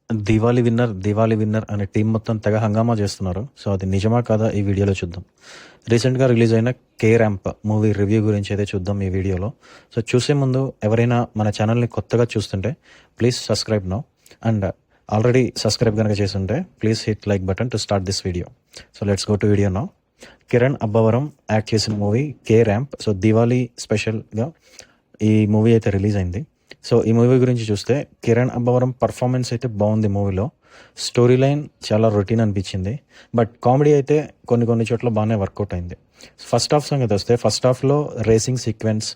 Diwali winner అనే team మొత్తం తెగ హంగామా చేస్తున్నారు. సో అది నిజమా కాదా ఈ వీడియోలో చూద్దాం. రీసెంట్గా రిలీజ్ అయిన కే ర్యాంప్ మూవీ రివ్యూ గురించి అయితే చూద్దాం ఈ వీడియోలో. సో చూసే ముందు ఎవరైనా మన ఛానల్ని కొత్తగా చూస్తుంటే please subscribe now, and already subscribe కనుక చేస్తుంటే please hit like button to start this video. So let's go to video now. Kiran Abbavaram act చేసిన movie K ramp. So Diwali స్పెషల్గా ఈ మూవీ అయితే రిలీజ్ అయింది. సో ఈ మూవీ గురించి చూస్తే కిరణ్ అబ్బవరం పర్ఫార్మెన్స్ అయితే బాగుంది మూవీలో. స్టోరీ లైన్ చాలా రొటీన్ అనిపించింది, బట్ కామెడీ అయితే కొన్ని చోట్ల బాగానే వర్కౌట్ అయింది. ఫస్ట్ హాఫ్ సంగతి వస్తే ఫస్ట్ హాఫ్లో racing sequence,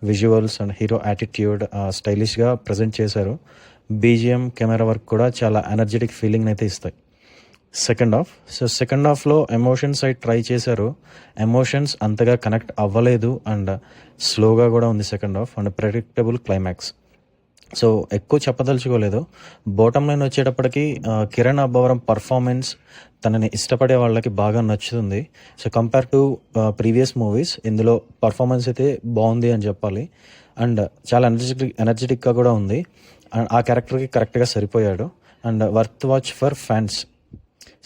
visuals and hero attitude స్టైలిష్గా ప్రజెంట్ చేశారు. బీజిఎం, కెమెరా వర్క్ కూడా చాలా ఎనర్జెటిక్ ఫీలింగ్ అయితే ఇస్తాయి. సెకండ్ హాఫ్లో ఎమోషన్ సైడ్ ట్రై చేశారు. ఎమోషన్స్ అంతగా కనెక్ట్ అవ్వలేదు, అండ్ స్లోగా కూడా ఉంది second half, and predictable climax. So ఎక్కువ చెప్పదలుచుకోలేదు. బాటమ్ లైన్ వచ్చేటప్పటికి కిరణ్ అబ్బవరం పర్ఫార్మెన్స్ తనని ఇష్టపడే వాళ్ళకి బాగా నచ్చుతుంది. So compare to previous movies ఇందులో పర్ఫార్మెన్స్ అయితే బాగుంది అని చెప్పాలి, అండ్ చాలా ఎనర్జెటిక్గా కూడా ఉంది. అండ్ ఆ క్యారెక్టర్కి కరెక్ట్గా సరిపోయాడు, and worth watch for fans.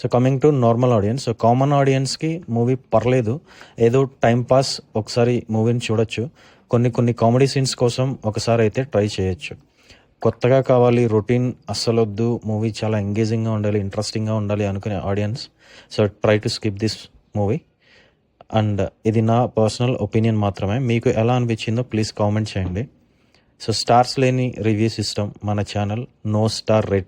So coming to normal audiences, so common ఆడియన్స్కి మూవీ పర్లేదు, ఏదో టైం పాస్ ఒకసారి మూవీని చూడొచ్చు. కొన్ని కామెడీ సీన్స్ కోసం ఒకసారి అయితే ట్రై చేయొచ్చు. కొత్తగా కావాలి, రొటీన్ అస్సలొద్దు, మూవీ చాలా ఎంగేజింగ్గా ఉండాలి, ఇంట్రెస్టింగ్గా ఉండాలి అనుకునే audience so try to skip this movie. And ఇది నా పర్సనల్ ఒపీనియన్ మాత్రమే. మీకు ఎలా అనిపించిందో ప్లీజ్ కామెంట్ చేయండి. సో స్టార్స్ లేని రివ్యూ సిస్టమ్ మన ఛానల్, నో స్టార్ రేటింగ్.